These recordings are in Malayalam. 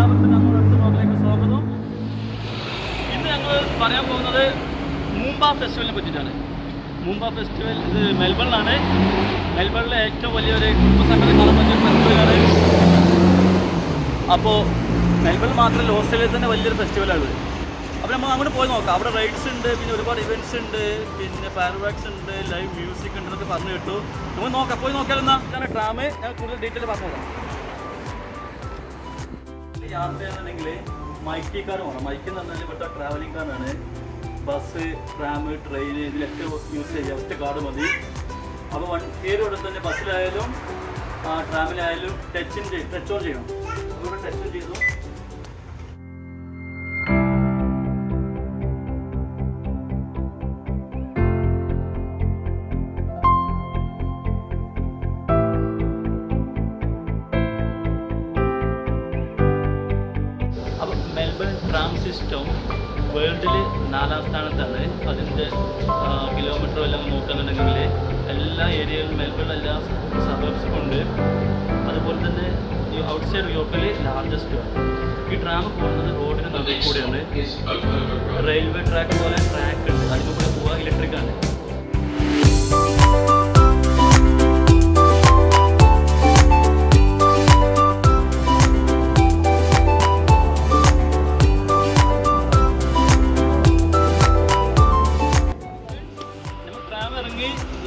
എല്ലാവർക്കും ഞങ്ങളുടെ അടുത്ത ബ്ലോഗിലേക്ക് സ്വാഗതം. ഇന്ന് ഞങ്ങൾ പറയാൻ പോകുന്നത് മൂംബ ഫെസ്റ്റിവലിനെ പറ്റിയിട്ടാണ്. മൂംബ ഫെസ്റ്റിവൽ ഇത് മെൽബണിലാണ്. മെൽബണിലെ ഏറ്റവും വലിയൊരു കുടുംബസംഘടന കാണാൻ പറ്റിയ ഫെസ്റ്റിവലാണ്. അപ്പോൾ മെൽബണിൽ മാത്രമല്ല, ഓസ്ട്രേലിയയിൽ തന്നെ വലിയൊരു ഫെസ്റ്റിവലാണ്. അപ്പോൾ നമ്മൾ അങ്ങോട്ട് പോയി നോക്കാം. അവിടെ റൈഡ്സ് ഉണ്ട്, പിന്നെ ഒരുപാട് ഇവൻറ്റ്സ് ഉണ്ട്, പിന്നെ ഫയർ വർക്ക്സ് ഉണ്ട്, ലൈവ് മ്യൂസിക് ഉണ്ട് എന്നൊക്കെ പറഞ്ഞു കിട്ടും. നമുക്ക് നോക്കാം, പോയി നോക്കിയാലെന്നാ. ഞാൻ ട്രാം ഞാൻ കൂടുതൽ ഡീറ്റെയിൽ പറഞ്ഞു തരാം. യാത്ര ചെയ്യാന്നുണ്ടെങ്കിൽ മൈക്കി കാർ വേണം. മൈക്ക് എന്ന് പറഞ്ഞാൽ ഇവിടുത്തെ ട്രാവലിംഗ് കാറാണ്. ബസ്, ട്രാം, ട്രെയിൻ ഇതിലൊക്കെ യൂസ് ചെയ്യാം. ഒറ്റ കാർഡ് മതി. അപ്പോൾ ഏതൊരു തന്നെ ബസ്സിലായാലും ട്രാമിലായാലും ടച്ച് ഓൺ ചെയ്യണം. അതുകൊണ്ട് ടച്ച് ഓൺ ചെയ്തു. അപ്പം മെൽബൺ ട്രാം സിസ്റ്റം വേൾഡിൽ 4ാം സ്ഥാനത്താണ്. അതിൻ്റെ കിലോമീറ്റർ എല്ലാം നോക്കുകയാണെന്നുണ്ടെങ്കിൽ എല്ലാ ഏരിയയിലും മെൽബൺ എല്ലാ സബർബ്സും ഉണ്ട്. അതുപോലെ തന്നെ ഈ ഔട്ട്സൈഡ് യൂറോപ്പിൽ ലാർജസ്റ്റ് ആണ്. ഈ ട്രാം പോകുന്നത് റോഡിന് നടുവിൽ കൂടെയാണ്. റെയിൽവേ ട്രാക്ക് പോലെ ട്രാക്ക് ഉണ്ട്, അതിന് കൂടെ പോവുക. ഇലക്ട്രിക്കാണ്.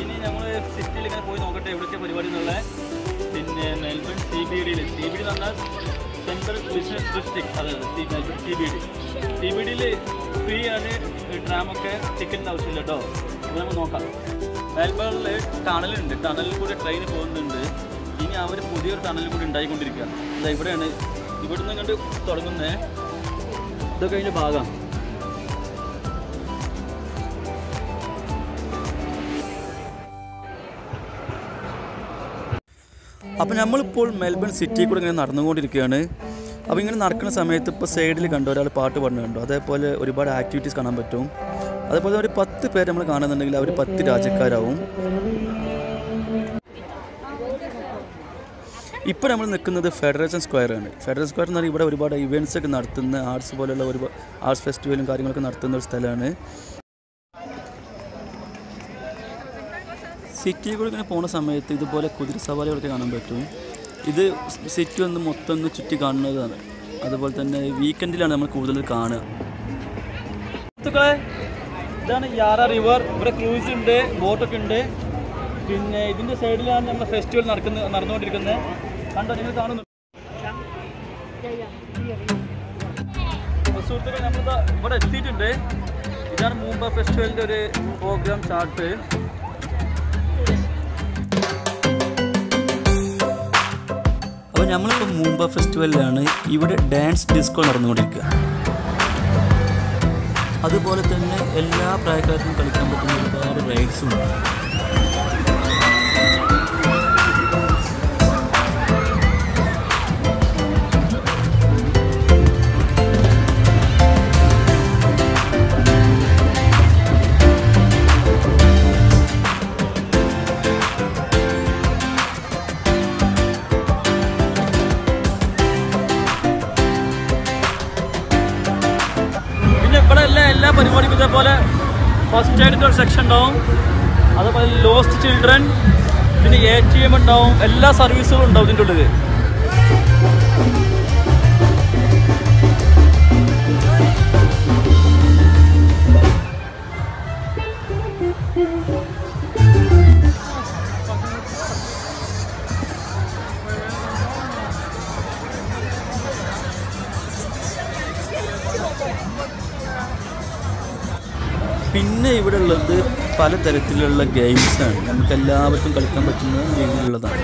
ഇനി നമ്മൾ സിറ്റിയിൽ ഇങ്ങനെ പോയി നോക്കട്ടെ എവിടെയൊക്കെ പരിപാടി എന്നുള്ള. പിന്നെ മെൽബൺ CBD എന്ന് പറഞ്ഞാൽ സെൻട്രൽ ബിസിനസ് ഡിസ്ട്രിക്ട്. അതായത് മെൽബൺ CBD ഫ്രീ ആണ്. ട്രാമൊക്കെ ടിക്കറ്റിൻ്റെ ആവശ്യമില്ല കേട്ടോ. അപ്പോൾ നമുക്ക് നോക്കാം. മെൽബണിൽ ടണലുണ്ട്. ടണലിൽ കൂടെ ട്രെയിൻ പോകുന്നുണ്ട്. ഇനി അവർ പുതിയൊരു ടണലിൽ കൂടി ഉണ്ടായിക്കൊണ്ടിരിക്കുക. അതായത് ഇവിടെയാണ്. ഇവിടുന്ന് കണ്ട് തുടങ്ങുന്നത്. ഇതൊക്കെ അതിൻ്റെ ഭാഗമാണ്. അപ്പോൾ നമ്മളിപ്പോൾ മെൽബൺ സിറ്റിയിൽ കൂടെ ഇങ്ങനെ നടന്നുകൊണ്ടിരിക്കുകയാണ്. അപ്പോൾ ഇങ്ങനെ നടക്കുന്ന സമയത്ത് ഇപ്പോൾ സൈഡിൽ കണ്ടോ ഒരാൾ പാട്ട് പാടുന്നത് കണ്ടോ. അതേപോലെ ഒരുപാട് ആക്ടിവിറ്റീസ് കാണാൻ പറ്റും. അതേപോലെ ഒരു 10 പേര് നമ്മൾ കാണുന്നുണ്ടെങ്കിൽ അവർ 10 രാജ്യക്കാരാവും. ഇപ്പോൾ നമ്മൾ നിൽക്കുന്നത് ഫെഡറേഷൻ സ്ക്വയറാണ്. ഫെഡറേഷൻ സ്ക്വയർ എന്ന് പറഞ്ഞാൽ ഇവിടെ ഒരുപാട് ഇവൻറ്റ്സ് ഒക്കെ നടത്തുന്ന ആർട്സ് പോലെയുള്ള ഒരുപാട് ആർട്സ് ഫെസ്റ്റിവലും കാര്യങ്ങളൊക്കെ നടത്തുന്ന ഒരു സ്ഥലമാണ്. സിറ്റിയിൽ കൂടെ ഇങ്ങനെ പോകുന്ന സമയത്ത് ഇതുപോലെ കുതിരസവാരികളൊക്കെ കാണാൻ പറ്റും. ഇത് സിറ്റി മൊത്തം ഒന്ന് ചുറ്റി കാണുന്നതാണ്. അതുപോലെ തന്നെ വീക്കെൻഡിലാണ് നമ്മൾ കൂടുതൽ കാണുക. ഇതാണ് യാറ റിവർ. ഇവിടെ ക്രൂസ് ഉണ്ട്, ബോട്ടൊക്കെ ഉണ്ട്. പിന്നെ ഇതിൻ്റെ സൈഡിലാണ് നമ്മുടെ ഫെസ്റ്റിവൽ നടന്നുകൊണ്ടിരിക്കുന്നത്. കണ്ടോ, നിങ്ങൾ കാണുന്നു. സുഹൃത്തുക്കൾ, നമ്മളിതാ ഇവിടെ എത്തിയിട്ടുണ്ട്. ഇതാണ് മൂംബ ഫെസ്റ്റിവലിൻ്റെ ഒരു പ്രോഗ്രാം ചാർട്ട്. അപ്പോൾ നമ്മളിപ്പോൾ മൂംബ ഫെസ്റ്റിവലിലാണ്. ഇവിടെ ഡാൻസ് ഡിസ്കോ നടന്നുകൊണ്ടിരിക്കുക. അതുപോലെ തന്നെ എല്ലാ പ്രായക്കാർക്കും കളിക്കാൻ പറ്റുന്ന ഒരുപാട് റൈഡ്സും ഉണ്ട്. ഇവിടെ എല്ലാ പരിപാടിക്കും ഇതേപോലെ ഫസ്റ്റ് എയ്ഡിൻ്റെ ഒരു സെക്ഷൻ ഉണ്ടാവും. അതുപോലെ ലോസ്റ്റ് ചിൽഡ്രൻ, പിന്നെ ATM ഉണ്ടാവും. എല്ലാ സർവീസുകളും ഉണ്ടാവും ഇതിൻ്റെ ഉള്ളിൽ. പിന്നെ ഇവിടെ ഉള്ളത് പലതരത്തിലുള്ള ഗെയിംസാണ്. നമുക്ക് എല്ലാവർക്കും കളിക്കാൻ പറ്റുന്ന രീതിയിലുള്ളതാണ്.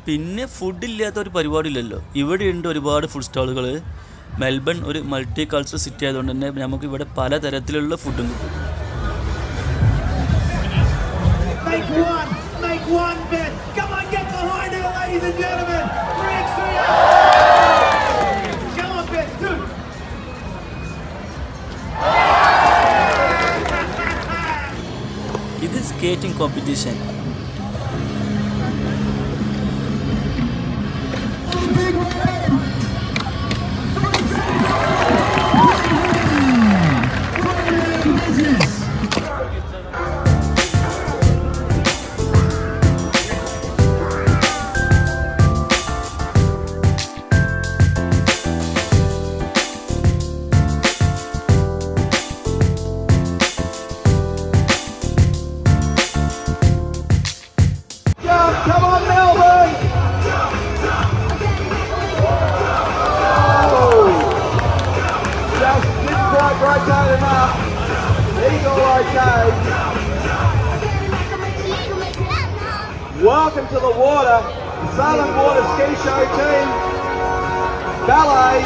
പിന്നെ ഫുഡില്ലാത്ത ഒരു പരിപാടി ഇല്ലല്ലോ. ഇവിടെയുണ്ട് ഒരുപാട് ഫുഡ് സ്റ്റാളുകൾ. മെൽബൺ ഒരു മൾട്ടി കൾച്ചറൽ സിറ്റി ആയതുകൊണ്ട് തന്നെ നമുക്ക് ഇവിടെ പലതരത്തിലുള്ള ഫുഡും കിട്ടും. One bit. Come on, get behind it, ladies and gentlemen. 3x3. Come on, bit. 2. skating competition. Come on, Melbourne! Oh, just didn't quite rotate enough. He's all okay. Welcome to the water, Southern Water Ski Show team, ballet.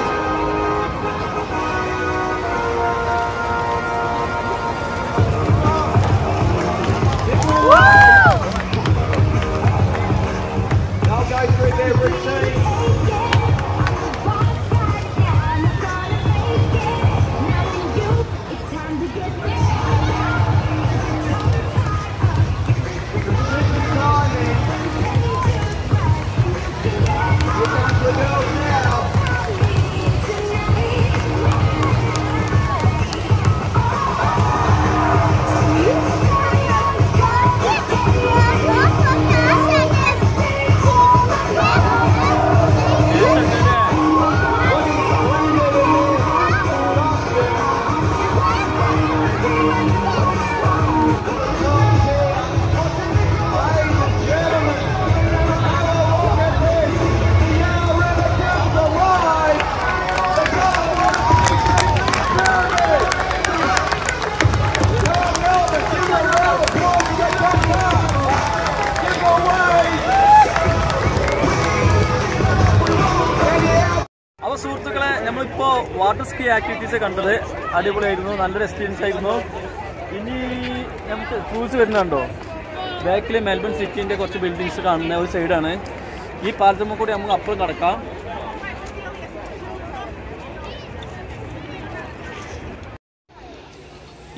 They'll go through their routine. അപ്പോൾ സുഹൃത്തുക്കളെ, നമ്മളിപ്പോൾ വാട്ടർ സ്കീ ആക്ടിവിറ്റീസ് കണ്ടത് അടിപൊളിയായിരുന്നു, നല്ലൊരു എക്സ്പീരിയൻസ് ആയിരുന്നു. ഇനി നമുക്ക് ക്രൂസ് വരുന്നുണ്ടോ? ബാക്കിൽ മെൽബൺ സിറ്റിൻ്റെ കുറച്ച് ബിൽഡിങ്സ് കാണുന്ന ഒരു സൈഡാണ്. ഈ പാലത്തുമ്മ കൂടി നമുക്ക് അപ്പുറം നടക്കാം.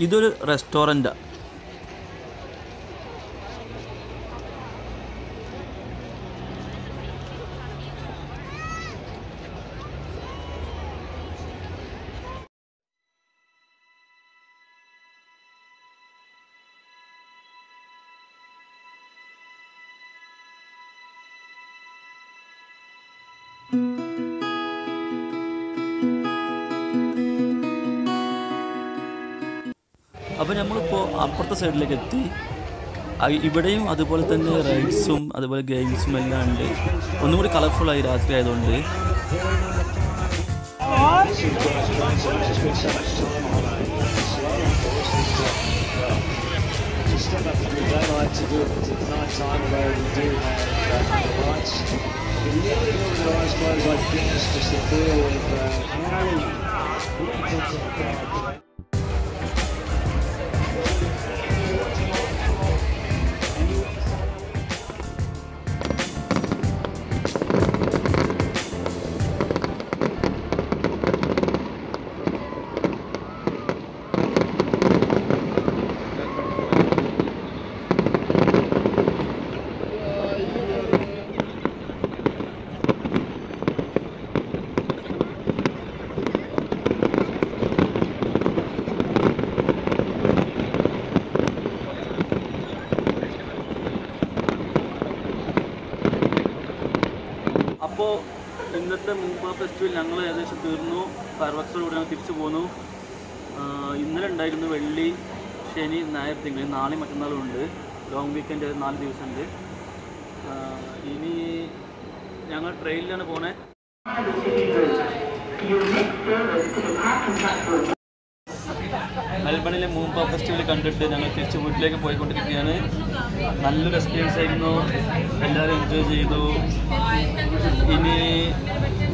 ഇതൊരു റെസ്റ്റോറൻറ്റാണ്. അപ്പോൾ നമ്മളിപ്പോൾ അപ്പുറത്തെ സൈഡിലേക്ക് എത്തി. ഇവിടെയും അതുപോലെ തന്നെ റൈഡ്സും അതുപോലെ ഗെയിംസും എല്ലാം ഉണ്ട്. ഒന്നും കൂടി കളർഫുള്ളായി രാത്രി ആയതുകൊണ്ട്. അപ്പോൾ ഇന്നത്തെ മൂമ്പ ഫെസ്റ്റിവൽ ഞങ്ങൾ ഏകദേശം തീർന്നു. ഫയർവർക്സോടുകൂടി ഞങ്ങൾ തിരിച്ചു പോന്നു. ഇന്നലെ ഉണ്ടായിരുന്നു വെള്ളി, ശനി, ഞായർ, തിങ്കൾ. നാളെയും മറ്റന്നാളും ഉണ്ട്. ലോങ് വീക്കെൻഡ് 4 ദിവസമുണ്ട്. ഇനി ഞങ്ങൾ ട്രെയിനിലാണ് പോണേ. മെൽബണിലെ മൂമ്പ ഫെസ്റ്റിവൽ കണ്ടിട്ട് ഞങ്ങൾ തിരിച്ച് വീട്ടിലേക്ക് പോയിക്കൊണ്ടിരിക്കുകയാണ്. നല്ലൊരു എക്സ്പീരിയൻസ് ആയിരുന്നു, എല്ലാവരും എൻജോയ് ചെയ്തു. ഇനി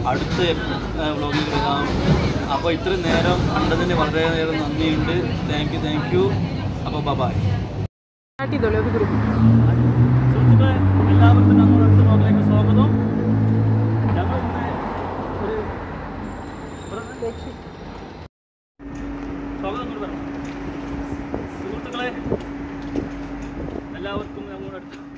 അടുത്ത വ്ലോഗിൽ വരാം. അപ്പോൾ ഇത്രയും നേരം കണ്ടതിന് വളരെയേറെ നന്ദിയുണ്ട്. Thank you. അപ്പോൾ ബൈ. സുഹൃത്തുക്കളെ, എല്ലാവർക്കും നമ്മുടെ അടുത്ത വ്ലോഗിലേക്ക് സ്വാഗതം. ഞങ്ങൾ സ്വാഗതം കൂടി പറഞ്ഞു. സുഹൃത്തുക്കളെ, എല്ലാവർക്കും ഞങ്ങളുടെ അടുത്ത്